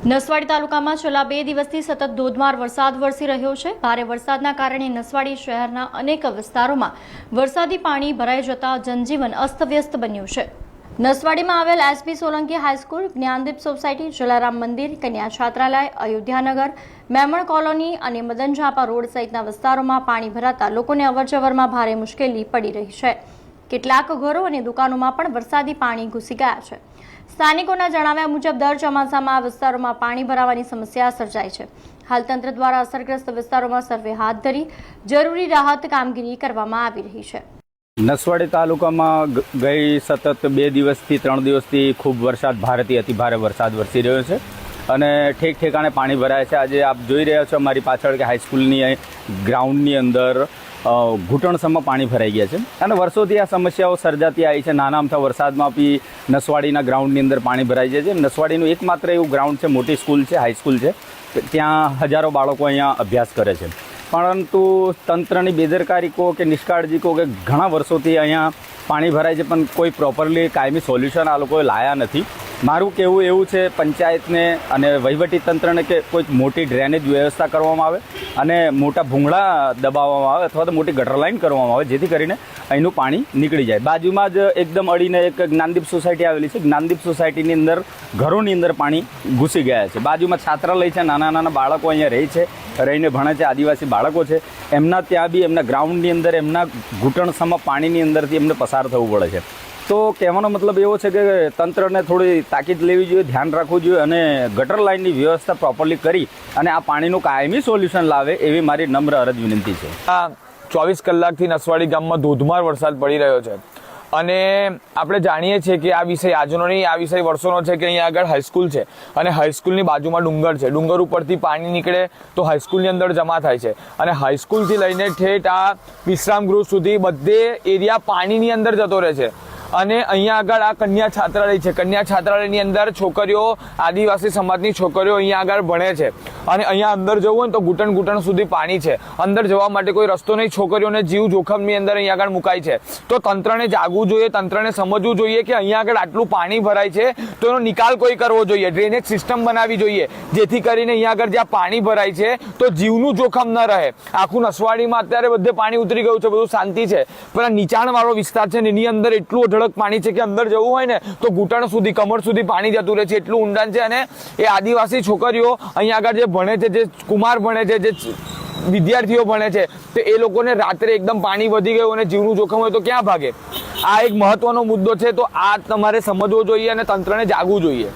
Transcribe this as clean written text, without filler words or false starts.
નસવાડી તાલુકામાં છેલ્લા 2 દિવસથી સતત ધોધમાર વરસાદ વરસી રહ્યો છે। ભારે વરસાદના કારણે નસવાડી શહેરના અનેક વિસ્તારોમાં વરસાદી પાણી ભરાઈ જતા જનજીવન અસ્તવ્યસ્ત બન્યું છે। નસવાડીમાં આવેલ SP Solanki high school, Gyandeep society, Jalaram મંદિર, કન્યા છાત્રાલય, અયોધ્યાનગર, મેમણ કોલોની અને મદન ઝાપા રોડ સહિતના વિસ્તારોમાં પાણી ભરાતા લોકોને અવરજવરમાં ભારે મુશ્કેલી પડી રહી છે। કેટલાક ઘરો અને દુકાનોમાં પણ વરસાદી પાણી ઘૂસી ગયા છે। સ્થાનિકોના જણાવ્યા મુજબ દર ચોમાસામાં આ વિસ્તારોમાં પાણી ભરાવાની સમસ્યા સર્જાય છે। હાલ તંત્ર દ્વારા અસરગ્રસ્ત વિસ્તારોમાં સર્વે હાથ ધરી જરૂરી રાહત કામગીરી કરવામાં આવી રહી છે। નસવાડી તાલુકામાં ગઈ સતત 2 દિવસથી 3 દિવસથી ખૂબ વરસાદ, ભારેથી અતિભારે વરસાદ વરસી રહ્યો છે અને ઠેક ઠેકાણે પાણી ભરાય છે। આજે આપ જોઈ રહ્યા છો અમારી પાછળ કે હાઈસ્કૂલની ગ્રાઉન્ડની અંદર ઘૂંટણસમાં પાણી ભરાઈ ગયા છે અને વર્ષોથી આ સમસ્યાઓ સર્જાતી આવી છે। નાના અમથા વરસાદમાં બી નસવાડીના ગ્રાઉન્ડની અંદર પાણી ભરાઈ જાય છે। નસવાડીનું એકમાત્ર એવું ગ્રાઉન્ડ છે, મોટી સ્કૂલ છે, હાઈસ્કૂલ છે, ત્યાં હજારો બાળકો અહીંયા અભ્યાસ કરે છે, પરંતુ તંત્રની બેદરકારી કહો કે નિષ્કાળજી કહો કે ઘણા વર્ષોથી અહીંયા પાણી ભરાય છે પણ કોઈ પ્રોપરલી કાયમી સોલ્યુશન આ લોકોએ લાયા નથી। મારું કહેવું એવું છે પંચાયતને અને વહીવટી તંત્રને કે કોઈક મોટી ડ્રેનેજ વ્યવસ્થા કરવામાં આવે અને મોટા ભૂંગળા દબાવવામાં આવે અથવા તો મોટી ગટર લાઈન કરવામાં આવે, જેથી કરીને અહીંનું પાણી નીકળી જાય। બાજુમાં જ એકદમ અડીને એક જ્ઞાનદીપ સોસાયટી આવેલી છે। જ્ઞાનદીપ સોસાયટીની અંદર ઘરોની અંદર પાણી ઘૂસી ગયા છે। બાજુમાં છાત્રાલય છે, નાના નાના બાળકો અહીંયા રહે છે, રહીને ભણે છે, આદિવાસી બાળકો છે, એમના ત્યાં બી એમના ગ્રાઉન્ડની અંદર એમના ઘૂંટણસમાં પાણીની અંદરથી એમને પસાર થવું પડે છે। તો કહેવાનો મતલબ એવો છે કે તંત્રને થોડી તાકીદ લેવી જોઈએ, ધ્યાન રાખવું જોઈએ અને ગટર લાઇનની વ્યવસ્થા પ્રોપરલી કરી અને આ પાણીનું કાયમી સોલ્યુશન લાવે એવી મારી નમ્ર અરજ વિનંતી છે। આ 24 કલાકથી નસવાડી ગામમાં ધોધમાર વરસાદ પડી રહ્યો છે અને આપણે જાણીએ છીએ કે આ વિષય આજનો નહીં, આ વિષય વર્ષોનો છે કે અહીંયા આગળ હાઈસ્કૂલ છે અને હાઈસ્કૂલની બાજુમાં ડુંગર છે। ડુંગર ઉપરથી પાણી નીકળે તો હાઈસ્કૂલની અંદર જમા થાય છે અને હાઈસ્કૂલથી લઈને ઠેઠ આ વિશ્રામ ગૃહ સુધી બધે એરિયા પાણીની અંદર જતો રહે છે। અને અહીંયા આગળ આ કન્યા છાત્રાલય છે, કન્યા છાત્રાલયની અંદર છોકરીઓ, આદિવાસી સમાજની છોકરીઓ અહીંયા આગળ ભણે છે અને અહીંયા અંદર જવું હોય તો ઘૂંટણ સુધી પાણી છે, અંદર જવા માટે કોઈ રસ્તો નહીં, છોકરીઓને જીવ જોખમની અંદર અહીંયા આગળ મુકાય છે। તો તંત્રને જાગવું જોઈએ, તંત્રને સમજવું જોઈએ કે અહીંયા આગળ આટલું પાણી ભરાય છે તો એનો નિકાલ કોઈ કરવો જોઈએ, ડ્રેનેજ સિસ્ટમ બનાવવી જોઈએ, જેથી કરીને અહીંયા આગળ જ્યાં પાણી ભરાય છે તો જીવનું જોખમ ન રહે। આખું નસવાડીમાં અત્યારે બધે પાણી ઉતરી ગયું છે, બધું શાંતિ છે, પણ નીચાણવાળો વિસ્તાર છે ને એની અંદર એટલું અઢળક પાણી છે કે અંદર જવું હોય ને તો ઘૂંટણ સુધી, કમર સુધી પાણી જતું રહે છે, એટલું ઊંડાણ છે। અને એ આદિવાસી છોકરીઓ અહીંયા આગળ જે ભણે છે, જે કુમાર ભણે છે, જે વિદ્યાર્થીઓ ભણે છે, તો એ લોકોને રાત્રે એકદમ પાણી વધી ગયું અને જીવનું જોખમ હોય તો ક્યાં ભાગે? આ એક મહત્વનો મુદ્દો છે, તો આ તમારે સમજવો જોઈએ અને તંત્રને જાગવું જોઈએ।